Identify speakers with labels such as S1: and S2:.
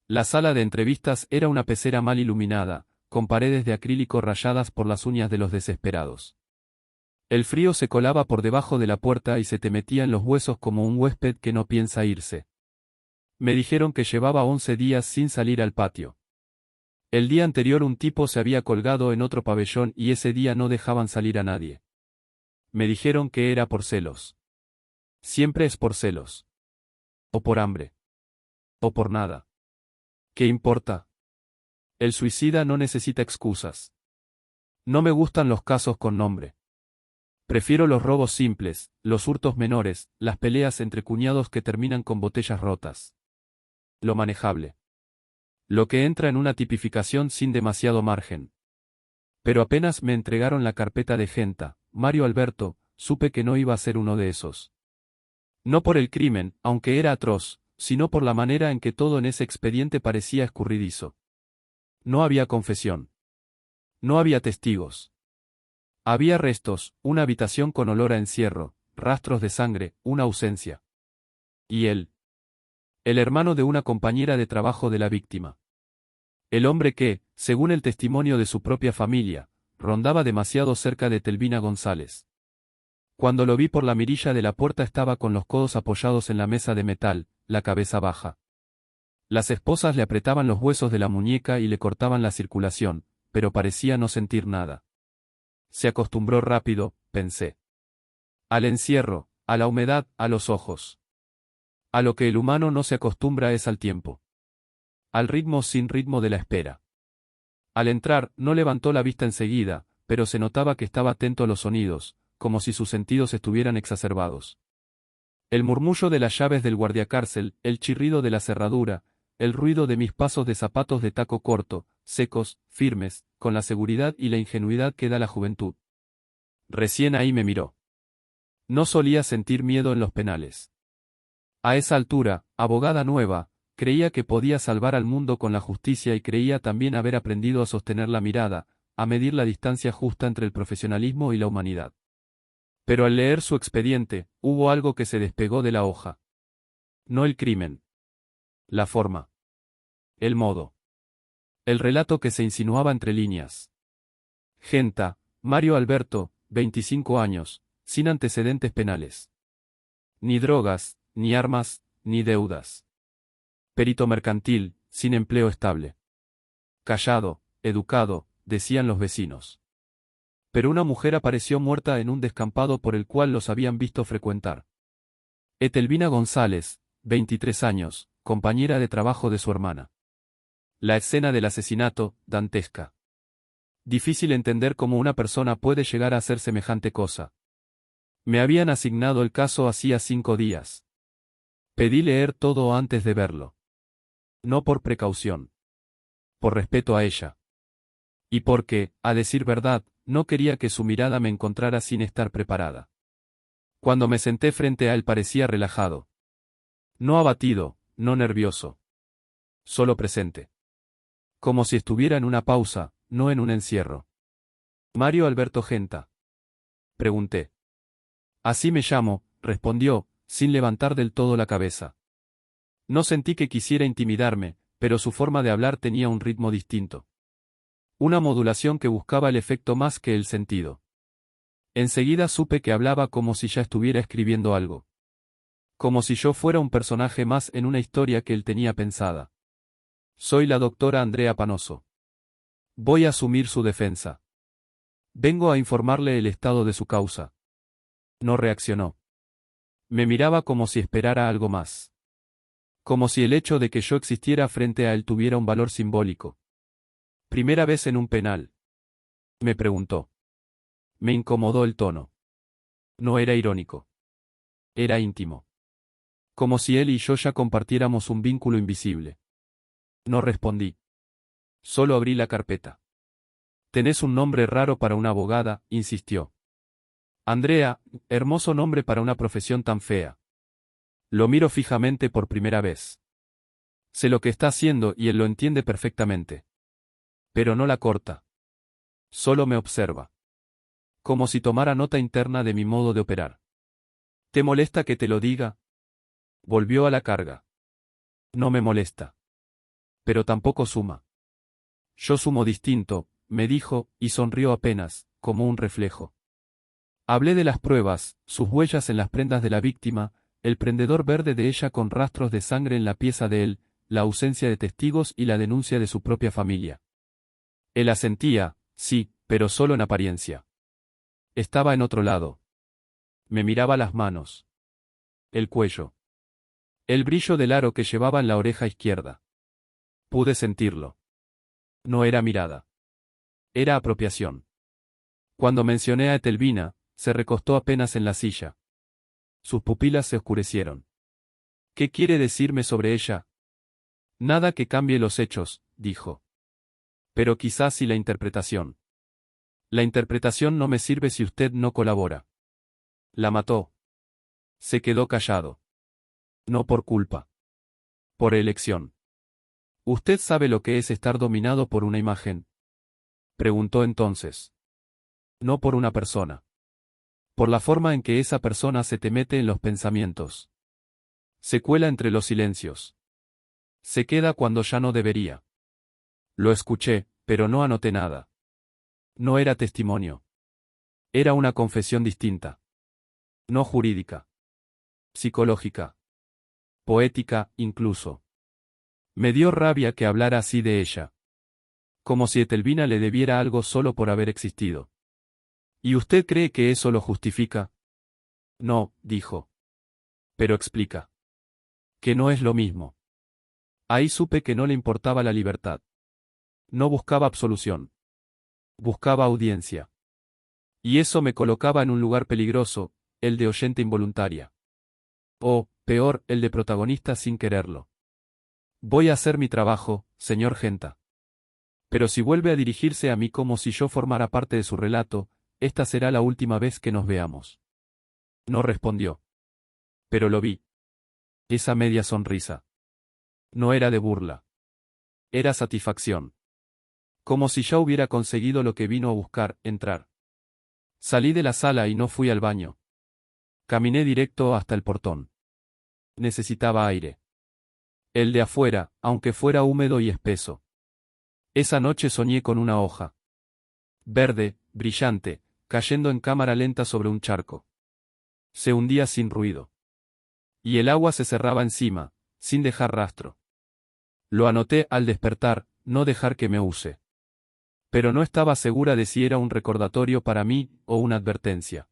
S1: La sala de entrevistas era una pecera mal iluminada, con paredes de acrílico rayadas por las uñas de los desesperados. El frío se colaba por debajo de la puerta y se te metía en los huesos como un huésped que no piensa irse. Me dijeron que llevaba 11 días sin salir al patio. El día anterior un tipo se había colgado en otro pabellón y ese día no dejaban salir a nadie. Me dijeron que era por celos. Siempre es por celos. O por hambre. O por nada. ¿Qué importa? El suicida no necesita excusas. No me gustan los casos con nombre. Prefiero los robos simples, los hurtos menores, las peleas entre cuñados que terminan con botellas rotas. Lo manejable. Lo que entra en una tipificación sin demasiado margen. Pero apenas me entregaron la carpeta de Genta, Mario Alberto, supe que no iba a ser uno de esos. No por el crimen, aunque era atroz, sino por la manera en que todo en ese expediente parecía escurridizo. No había confesión. No había testigos. Había restos, una habitación con olor a encierro, rastros de sangre, una ausencia. Y él. El hermano de una compañera de trabajo de la víctima. El hombre que, según el testimonio de su propia familia, rondaba demasiado cerca de Telvina González. Cuando lo vi por la mirilla de la puerta estaba con los codos apoyados en la mesa de metal, la cabeza baja. Las esposas le apretaban los huesos de la muñeca y le cortaban la circulación, pero parecía no sentir nada. Se acostumbró rápido, pensé. Al encierro, a la humedad, a los ojos. A lo que el humano no se acostumbra es al tiempo. Al ritmo sin ritmo de la espera. Al entrar, no levantó la vista enseguida, pero se notaba que estaba atento a los sonidos, como si sus sentidos estuvieran exacerbados. El murmullo de las llaves del guardiacárcel, el chirrido de la cerradura, el ruido de mis pasos de zapatos de taco corto, secos, firmes, con la seguridad y la ingenuidad que da la juventud. Recién ahí me miró. No solía sentir miedo en los penales. A esa altura, abogada nueva, creía que podía salvar al mundo con la justicia y creía también haber aprendido a sostener la mirada, a medir la distancia justa entre el profesionalismo y la humanidad. Pero al leer su expediente, hubo algo que se despegó de la hoja. No el crimen. La forma. El modo. El relato que se insinuaba entre líneas. Genta, Mario Alberto, 25 años, sin antecedentes penales. Ni drogas, ni armas, ni deudas. Perito mercantil, sin empleo estable. Callado, educado, decían los vecinos. Pero una mujer apareció muerta en un descampado por el cual los habían visto frecuentar. Etelvina González, 23 años, compañera de trabajo de su hermana. La escena del asesinato, dantesca. Difícil entender cómo una persona puede llegar a hacer semejante cosa. Me habían asignado el caso hacía 5 días. Pedí leer todo antes de verlo. No por precaución. Por respeto a ella. Y porque, a decir verdad, no quería que su mirada me encontrara sin estar preparada. Cuando me senté frente a él parecía relajado. No abatido, no nervioso. Solo presente. Como si estuviera en una pausa, no en un encierro. Mario Alberto Genta. Pregunté. Así me llamo, respondió, sin levantar del todo la cabeza. No sentí que quisiera intimidarme, pero su forma de hablar tenía un ritmo distinto. Una modulación que buscaba el efecto más que el sentido. Enseguida supe que hablaba como si ya estuviera escribiendo algo. Como si yo fuera un personaje más en una historia que él tenía pensada. Soy la doctora Andrea Panoso. Voy a asumir su defensa. Vengo a informarle el estado de su causa. No reaccionó. Me miraba como si esperara algo más. Como si el hecho de que yo existiera frente a él tuviera un valor simbólico. Primera vez en un penal. Me preguntó. Me incomodó el tono. No era irónico. Era íntimo. Como si él y yo ya compartiéramos un vínculo invisible. No respondí. Solo abrí la carpeta. Tenés un nombre raro para una abogada, insistió. Andrea, hermoso nombre para una profesión tan fea. Lo miro fijamente por primera vez. Sé lo que está haciendo y él lo entiende perfectamente. Pero no la corta. Solo me observa. Como si tomara nota interna de mi modo de operar. ¿Te molesta que te lo diga? Volvió a la carga. No me molesta. pero tampoco suma. Yo sumo distinto, me dijo, y sonrió apenas, como un reflejo. Hablé de las pruebas, sus huellas en las prendas de la víctima, el prendedor verde de ella con rastros de sangre en la pieza de él, la ausencia de testigos y la denuncia de su propia familia. Él asentía, sí, pero solo en apariencia. Estaba en otro lado. Me miraba las manos. El cuello. El brillo del aro que llevaba en la oreja izquierda. Pude sentirlo. No era mirada. Era apropiación. Cuando mencioné a Etelvina, se recostó apenas en la silla. Sus pupilas se oscurecieron. ¿Qué quiere decirme sobre ella? Nada que cambie los hechos, dijo. Pero quizás sí la interpretación. La interpretación no me sirve si usted no colabora. La mató. Se quedó callado. No por culpa. Por elección. ¿Usted sabe lo que es estar dominado por una imagen? Preguntó entonces. No por una persona. Por la forma en que esa persona se te mete en los pensamientos. Se cuela entre los silencios. Se queda cuando ya no debería. Lo escuché, pero no anoté nada. No era testimonio. Era una confesión distinta. No jurídica. Psicológica. Poética, incluso. Me dio rabia que hablara así de ella. Como si Etelvina le debiera algo solo por haber existido. ¿Y usted cree que eso lo justifica? No, dijo. Pero explica. Que no es lo mismo. Ahí supe que no le importaba la libertad. No buscaba absolución. Buscaba audiencia. Y eso me colocaba en un lugar peligroso, el de oyente involuntaria. O, peor, el de protagonista sin quererlo. Voy a hacer mi trabajo, señor Genta. Pero si vuelve a dirigirse a mí como si yo formara parte de su relato, esta será la última vez que nos veamos. No respondió. Pero lo vi. Esa media sonrisa. No era de burla. Era satisfacción. Como si ya hubiera conseguido lo que vino a buscar, entrar. Salí de la sala y no fui al baño. Caminé directo hasta el portón. Necesitaba aire. El de afuera, aunque fuera húmedo y espeso. Esa noche soñé con una hoja. Verde, brillante, cayendo en cámara lenta sobre un charco. Se hundía sin ruido. Y el agua se cerraba encima, sin dejar rastro. Lo anoté al despertar, no dejar que me use. Pero no estaba segura de si era un recordatorio para mí, o una advertencia.